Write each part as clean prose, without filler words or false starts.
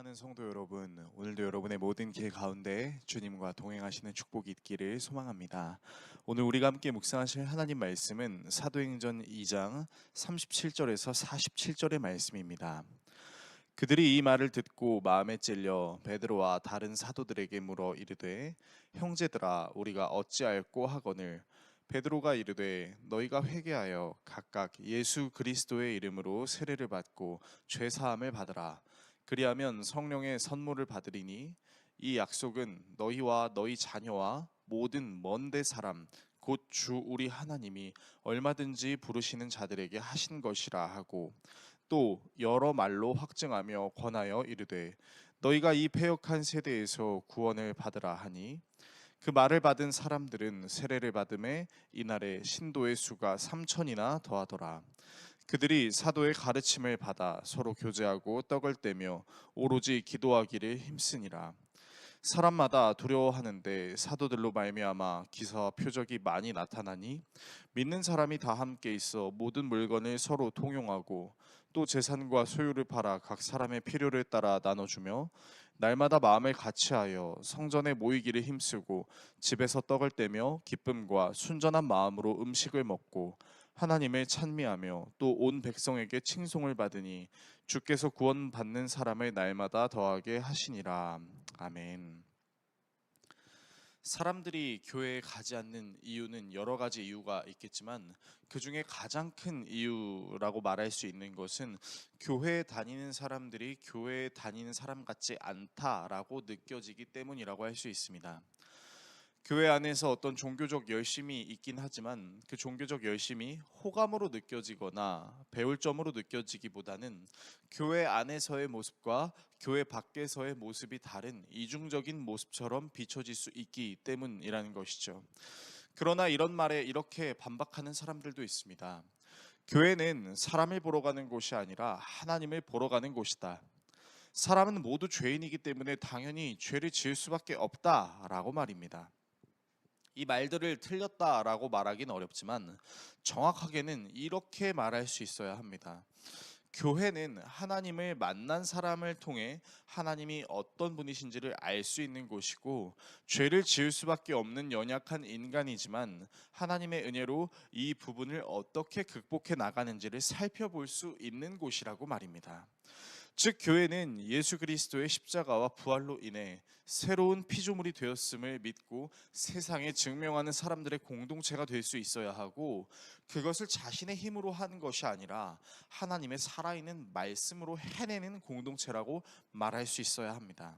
사랑하는 성도 여러분, 오늘도 여러분의 모든 길 가운데 주님과 동행하시는 축복이 있기를 소망합니다. 오늘 우리가 함께 묵상하실 하나님 말씀은 사도행전 2장 37절에서 47절의 말씀입니다. 그들이 이 말을 듣고 마음에 찔려 베드로와 다른 사도들에게 물어 이르되, 형제들아, 우리가 어찌할꼬 하거늘. 베드로가 이르되, 너희가 회개하여 각각 예수 그리스도의 이름으로 세례를 받고 죄 사함을 받으라. 그리하면 성령의 선물을 받으리니, 이 약속은 너희와 너희 자녀와 모든 먼데 사람 곧 주 우리 하나님이 얼마든지 부르시는 자들에게 하신 것이라 하고, 또 여러 말로 확증하며 권하여 이르되, 너희가 이 패역한 세대에서 구원을 받으라 하니, 그 말을 받은 사람들은 세례를 받음에 이날에 신도의 수가 3천이나 더하더라. 그들이 사도의 가르침을 받아 서로 교제하고 떡을 떼며 오로지 기도하기를 힘쓰니라. 사람마다 두려워하는데 사도들로 말미암아 기사와 표적이 많이 나타나니, 믿는 사람이 다 함께 있어 모든 물건을 서로 통용하고 또 재산과 소유를 팔아 각 사람의 필요를 따라 나눠주며 날마다 마음을 같이하여 성전에 모이기를 힘쓰고 집에서 떡을 떼며 기쁨과 순전한 마음으로 음식을 먹고 하나님을 찬미하며 또 온 백성에게 칭송을 받으니 주께서 구원받는 사람을 날마다 더하게 하시니라. 아멘. 사람들이 교회에 가지 않는 이유는 여러 가지 이유가 있겠지만, 그 중에 가장 큰 이유라고 말할 수 있는 것은 교회에 다니는 사람들이 교회에 다니는 사람 같지 않다라고 느껴지기 때문이라고 할 수 있습니다. 교회 안에서 어떤 종교적 열심이 있긴 하지만 그 종교적 열심이 호감으로 느껴지거나 배울 점으로 느껴지기보다는 교회 안에서의 모습과 교회 밖에서의 모습이 다른 이중적인 모습처럼 비춰질 수 있기 때문이라는 것이죠. 그러나 이런 말에 이렇게 반박하는 사람들도 있습니다. 교회는 사람을 보러 가는 곳이 아니라 하나님을 보러 가는 곳이다. 사람은 모두 죄인이기 때문에 당연히 죄를 지을 수밖에 없다라고 말입니다. 이 말들을 틀렸다라고 말하기는 어렵지만 정확하게는 이렇게 말할 수 있어야 합니다. 교회는 하나님을 만난 사람을 통해 하나님이 어떤 분이신지를 알 수 있는 곳이고, 죄를 지을 수밖에 없는 연약한 인간이지만 하나님의 은혜로 이 부분을 어떻게 극복해 나가는지를 살펴볼 수 있는 곳이라고 말입니다. 즉, 교회는 예수 그리스도의 십자가와 부활로 인해 새로운 피조물이 되었음을 믿고 세상에 증명하는 사람들의 공동체가 될 수 있어야 하고, 그것을 자신의 힘으로 하는 것이 아니라 하나님의 살아있는 말씀으로 해내는 공동체라고 말할 수 있어야 합니다.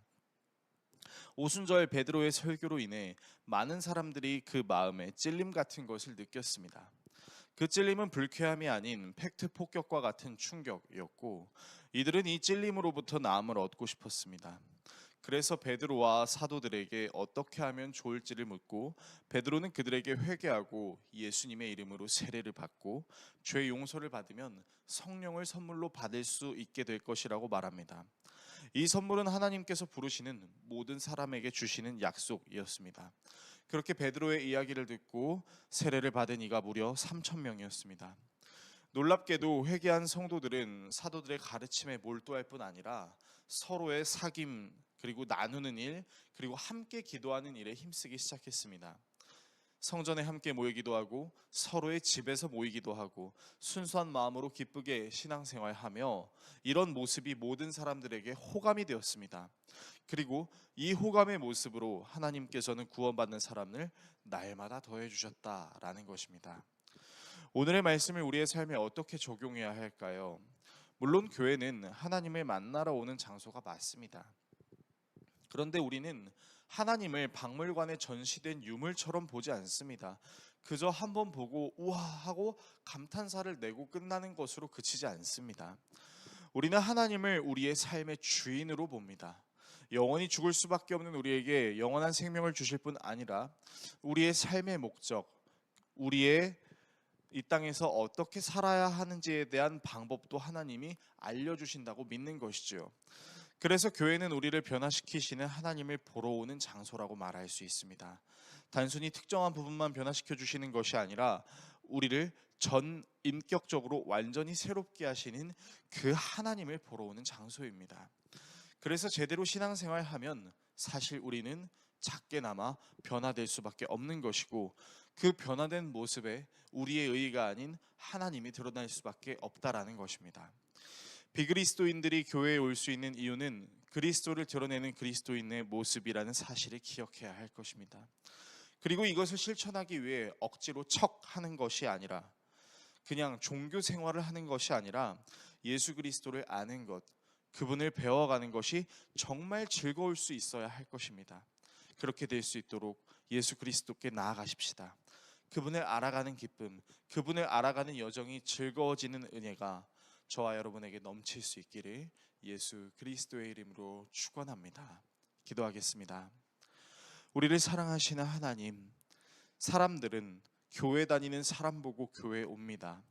오순절 베드로의 설교로 인해 많은 사람들이 그 마음에 찔림 같은 것을 느꼈습니다. 그 찔림은 불쾌함이 아닌 팩트 폭격과 같은 충격이었고, 이들은 이 찔림으로부터 나음을 얻고 싶었습니다. 그래서 베드로와 사도들에게 어떻게 하면 좋을지를 묻고, 베드로는 그들에게 회개하고 예수님의 이름으로 세례를 받고 죄 용서를 받으면 성령을 선물로 받을 수 있게 될 것이라고 말합니다. 이 선물은 하나님께서 부르시는 모든 사람에게 주시는 약속이었습니다. 그렇게 베드로의 이야기를 듣고 세례를 받은 이가 무려 3천 명이었습니다. 놀랍게도 회개한 성도들은 사도들의 가르침에 몰두할 뿐 아니라 서로의 사귐, 그리고 나누는 일, 그리고 함께 기도하는 일에 힘쓰기 시작했습니다. 성전에 함께 모이기도 하고 서로의 집에서 모이기도 하고 순수한 마음으로 기쁘게 신앙생활하며, 이런 모습이 모든 사람들에게 호감이 되었습니다. 그리고 이 호감의 모습으로 하나님께서는 구원받는 사람을 날마다 더해 주셨다라는 것입니다. 오늘의 말씀을 우리의 삶에 어떻게 적용해야 할까요? 물론 교회는 하나님을 만나러 오는 장소가 맞습니다. 그런데 우리는 하나님을 박물관에 전시된 유물처럼 보지 않습니다. 그저 한번 보고 우와 하고 감탄사를 내고 끝나는 것으로 그치지 않습니다. 우리는 하나님을 우리의 삶의 주인으로 봅니다. 영원히 죽을 수밖에 없는 우리에게 영원한 생명을 주실 뿐 아니라 우리의 삶의 목적, 우리의 이 땅에서 어떻게 살아야 하는지에 대한 방법도 하나님이 알려주신다고 믿는 것이죠. 그래서 교회는 우리를 변화시키시는 하나님을 보러 오는 장소라고 말할 수 있습니다. 단순히 특정한 부분만 변화시켜 주시는 것이 아니라 우리를 전 인격적으로 완전히 새롭게 하시는 그 하나님을 보러 오는 장소입니다. 그래서 제대로 신앙생활하면 사실 우리는 작게나마 변화될 수밖에 없는 것이고, 그 변화된 모습에 우리의 의의가 아닌 하나님이 드러날 수밖에 없다라는 것입니다. 비그리스도인들이 교회에 올 수 있는 이유는 그리스도를 드러내는 그리스도인의 모습이라는 사실을 기억해야 할 것입니다. 그리고 이것을 실천하기 위해 억지로 척하는 것이 아니라, 그냥 종교 생활을 하는 것이 아니라 예수 그리스도를 아는 것, 그분을 배워가는 것이 정말 즐거울 수 있어야 할 것입니다. 그렇게 될 수 있도록 예수 그리스도께 나아가십시다. 그분을 알아가는 기쁨, 그분을 알아가는 여정이 즐거워지는 은혜가 저와 여러분에게 넘칠 수 있기를 예수 그리스도의 이름으로 축원합니다. 기도하겠습니다. 우리를 사랑하시는 하나님, 사람들은 교회 다니는 사람 보고 교회에 옵니다.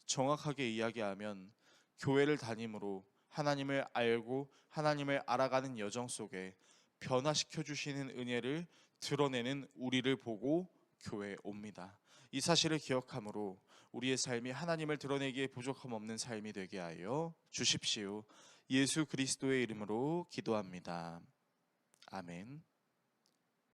정확하게 이야기하면 교회를 다님으로 하나님을 알고 하나님을 알아가는 여정 속에 변화시켜 주시는 은혜를 드러내는 우리를 보고 교회에 옵니다. 이 사실을 기억함으로 우리의 삶이 하나님을 드러내기에 부족함 없는 삶이 되게 하여 주십시오. 예수 그리스도의 이름으로 기도합니다. 아멘.